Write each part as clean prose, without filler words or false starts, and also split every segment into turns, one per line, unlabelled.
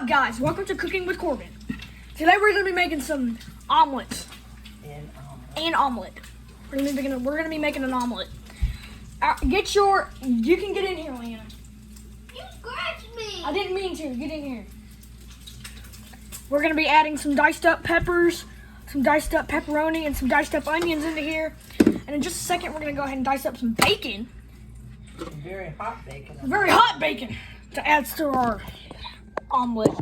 up, guys? Welcome to Cooking with Corbin. Today we're going to be making some omelets. And omelet. We're going to be making an omelet. You can get in here, Leanna.
You scratched me.
I didn't mean to. Get in here. We're going to be adding some diced up peppers, some diced up pepperoni, and some diced up onions into here. And in just a second, we're going to go ahead and dice up some bacon.
Very hot bacon.
Very hot bacon to add to our omelet.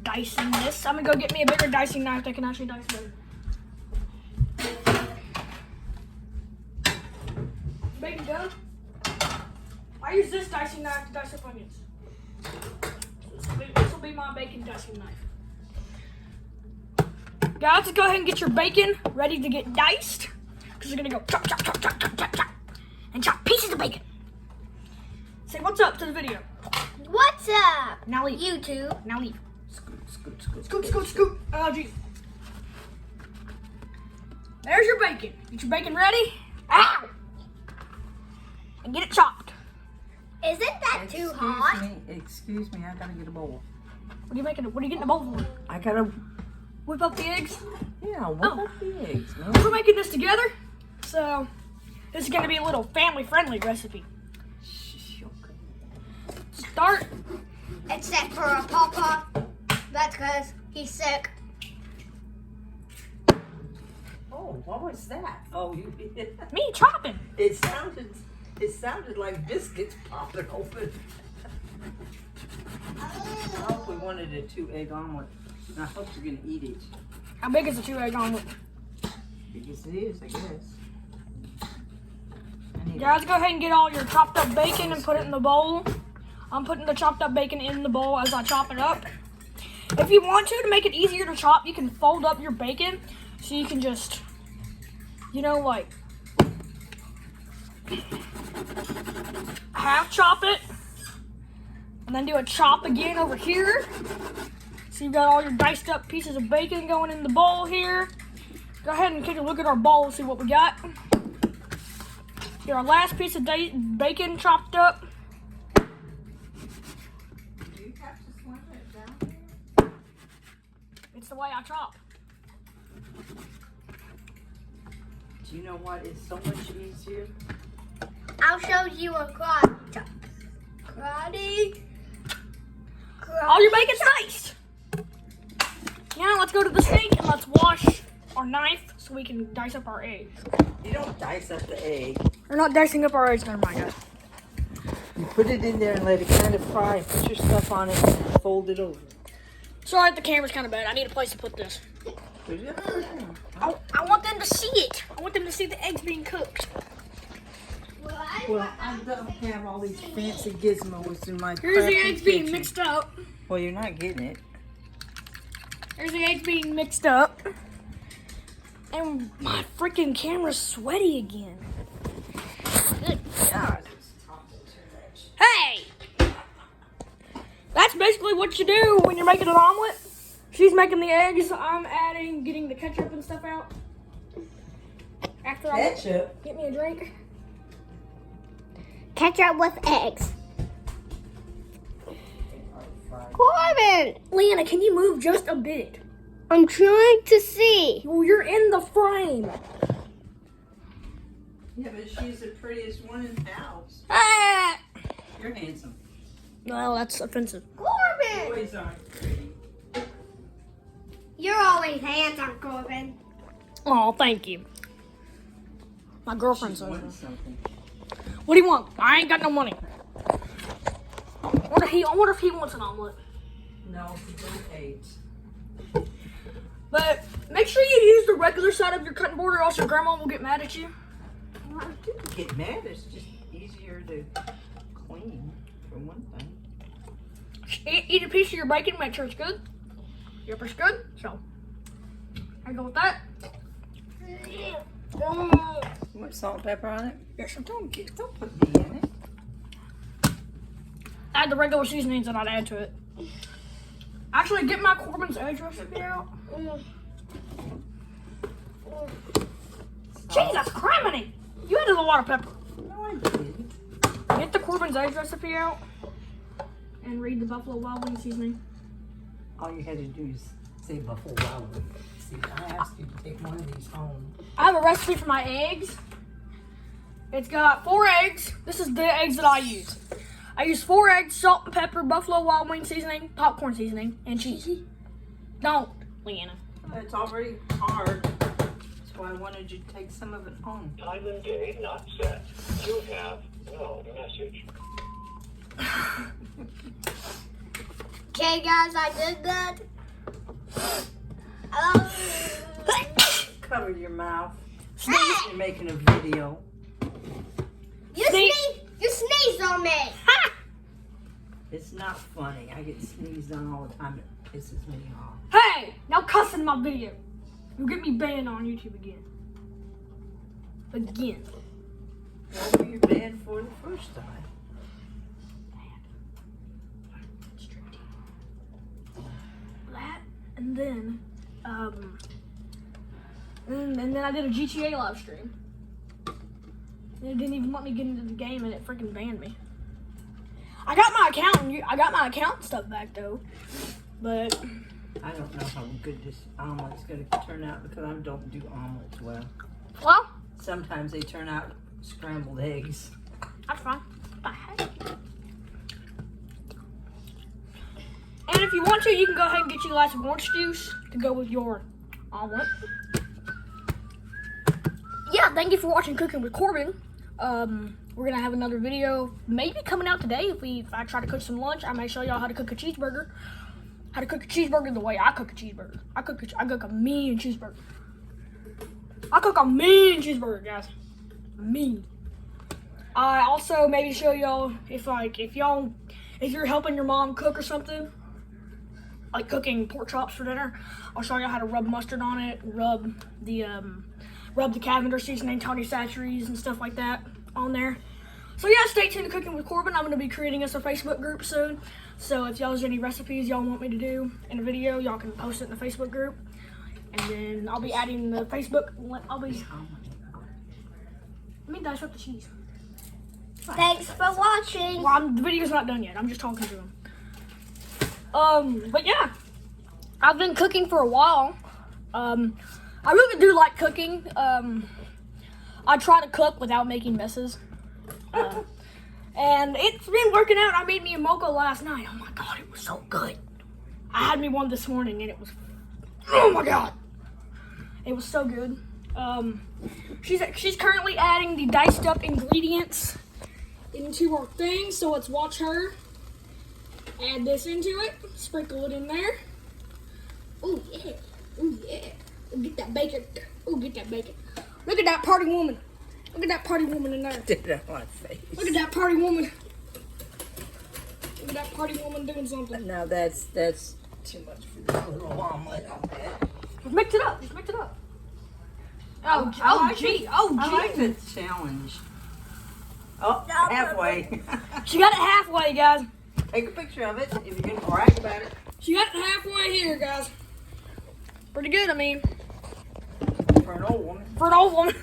Dicing this. I'm going to go get me a bigger dicing knife that can actually dice better. Bacon done. I use this dicing knife to dice up onions. This will be my bacon dicing knife. Guys, let's go ahead and get your bacon ready to get diced. Because we're going to go chop, chop, chop, chop, chop, chop, chop. And chop pieces of bacon. Say what's up to the video.
What's up?
Now leave.
YouTube.
Now leave.
Scoot, scoot, scoot.
Scoot, scoot, scoot. Oh, gee. There's your bacon. Get your bacon ready. Ow! And get it chopped.
Isn't that too hot?
Excuse me, I gotta get a bowl.
What are you making? What are you getting a bowl for?
I gotta
Whip up the eggs.
whip up the eggs. No?
We're making this together, so this is gonna be a little family-friendly recipe. Start.
Except for a Papa. That's because he's sick.
Oh, what was that? Oh, you
Me chopping.
It sounded like biscuits popping open. I hope we wanted a 2-egg omelet. And I hope you're gonna eat it.
How big is a 2-egg omelet?
Because it is, I guess.
Guys, go ahead and get all your chopped up bacon and put it in the bowl. I'm putting the chopped up bacon in the bowl as I chop it up. If you want to make it easier to chop, you can fold up your bacon so you can just, like half chop it and then do a chop again over here. So you've got all your diced up pieces of bacon going in the bowl here. Go ahead and take a look at our bowl, see what we got. Get our last piece of bacon chopped up.
Do you have to slam it down there?
It's the way I chop.
Do you know what is so much easier?
I'll show you a karate chop. Karate.
All your bacon's diced. Now let's go to the sink and let's wash our knife so we can dice up our eggs.
You don't dice up the egg.
We're not dicing up our eggs, never mind, guys.
You put it in there and let it kind of fry and put your stuff on it and fold it over.
Sorry, the camera's kind of bad. I need a place to put this. I want them to see it. I want them to see the eggs being cooked.
Well, I don't have all these fancy gizmos in my
Here's the
crappy
eggs being
kitchen.
mixed up.
Well, you're not getting it.
Here's the eggs being mixed up. And my freaking camera's sweaty again. Good God. Hey! That's basically what you do when you're making an omelet. She's making the eggs. I'm getting the ketchup and stuff out. After
Ketchup?
Get me a drink.
Ketchup with eggs. Corbin!
Leanna, can you move just a bit?
I'm trying to see.
Well, you're in the frame.
Yeah, but she's the prettiest one in the house.
Ah!
You're handsome.
Well, that's offensive.
Corbin!
Boys aren't pretty.
You're always handsome, Corbin.
Oh, thank you. My girlfriend's
She's
over.
wanting something.
What do you want? I ain't got no money. I wonder if he wants an omelet.
No, he don't hate.
But make sure you use the regular side of your cutting board or else your grandma will get mad at you.
Well, I didn't get mad. It's just easier to clean, for one thing.
Eat a piece of your bacon, make sure it's good. Yep, it's good. So, I go with that.
You want salt and pepper on it?
Yes, sir.
Don't put me in it.
Add the regular seasonings that I'd add to it. Actually, get my Corbin's eggs recipe out. Jesus criminy! You added a lot of pepper.
No, I didn't.
Get the Corbin's eggs recipe out and read the Buffalo Wild Wings seasoning.
All you had to do is say Buffalo Wild Wings. See, I asked you to take one of these home.
I have a recipe for my eggs. It's got 4 eggs. This is the eggs that I use. I use 4 eggs, salt and pepper, Buffalo Wild Wing seasoning, popcorn seasoning, and cheese. Don't, Leanna.
It's already hard. That's why I wanted you to take some of it home.
Time and day not set. You have no message.
Okay, guys, I did that.
Cover your mouth.
Hey!
You're making a video.
You sneezed on me.
It's not funny. I get sneezed on all the time. It pisses me off.
Hey, now cuss in my video. You'll get me banned on YouTube again. Again.
What were you banned for the first time?
That, and then, and then I did a GTA live stream. And it didn't even let me get into the game, and it freaking banned me. I got my account and stuff back though, but
I don't know how good this omelet's going to turn out because I don't do omelets well.
well,
Sometimes they turn out scrambled eggs.
that's fine. What the heck? And if you want to, you can go ahead and get you a glass of orange juice to go with your omelet. Yeah, thank you for watching Cooking with Corbin. We're gonna have another video maybe coming out today. If I try to cook some lunch, I may show y'all how to cook a cheeseburger. How to cook a cheeseburger the way I cook a cheeseburger. I cook a mean cheeseburger. I cook a mean cheeseburger, guys. Mean. I also maybe show y'all if you're helping your mom cook or something, like cooking pork chops for dinner, I'll show y'all how to rub mustard on it, rub the Cavender seasoning, Tony Chachere's and stuff like that on there. So yeah, stay tuned to Cooking with Corbin. I'm going to be creating us a Facebook group soon. So if y'all have any recipes y'all want me to do in a video, y'all can post it in the Facebook group. And then I'll be adding the Facebook, let me dice up the cheese.
Thanks for watching.
Well, the video's not done yet. I'm just talking to him. But yeah, I've been cooking for a while. I really do like cooking. I try to cook without making messes. And it's been working out. I made me a mocha last night. Oh my God, it was so good. I had me one this morning and it was, oh my God. It was so good. She's currently adding the diced up ingredients into our thing. So let's watch her add this into it. Sprinkle it in there. Oh yeah. Oh yeah. Get that bacon. Oh, get that bacon. Look at that party woman. Look at that party woman in there.
Did it on my face.
Look at that party woman. Look at that party woman doing something.
Now that's too much for this little omelet. I'll bet.
Just mix it up. Just mix it up.
I like
gee.
it.
Oh,
I
gee.
like the challenge. Oh, halfway.
She got it halfway, guys.
Take a picture of it if you're going to brag about it.
She got it halfway here, guys. Pretty good, I mean.
For an old woman.
For an old woman.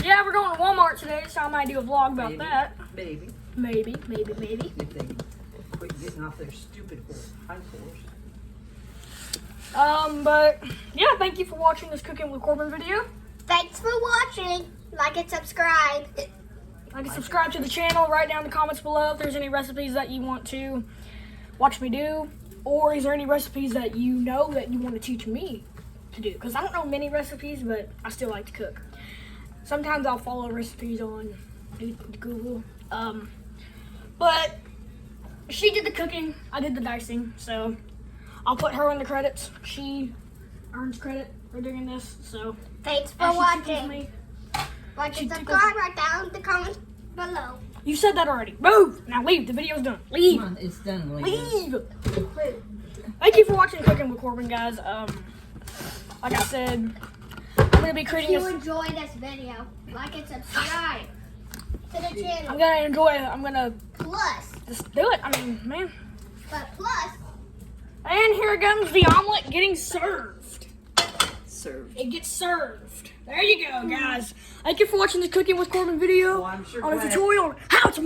Yeah, we're going to Walmart today, so I might do a vlog about
Maybe.
that.
Maybe.
Maybe.
If they quit getting off their stupid high horse.
But yeah, thank you for watching this Cooking with Corbin video.
Thanks for watching. Like and subscribe.
Like and subscribe to the channel. Write down in the comments below if there's any recipes that you want to watch me do. Or is there any recipes that you know that you want to teach me to do? Because I don't know many recipes, but I still like to cook. Sometimes I'll follow recipes on Google. But she did the cooking. I did the dicing. So I'll put her in the credits. She earns credit for doing this. So
Thanks for
as she tickles
watching.
me.
Like
She
and
tickles
subscribe right down in the comments below.
You said that already. Move! Now leave. The video's done. Leave.
Come on, it's done.
Leave. Thank you for watching Cooking with Corbin, guys. Like I said, I'm gonna be
If
creating
you
this.
enjoyed this video, like and subscribe to the channel.
I'm gonna enjoy it. I'm gonna
Plus,
just do it. I mean, man.
but plus,
And here comes the omelet getting served.
Served.
It gets served. There you go, guys. Thank you for watching this Cooking with Corbin video
Well, I'm sure
on a
glad-
tutorial on how to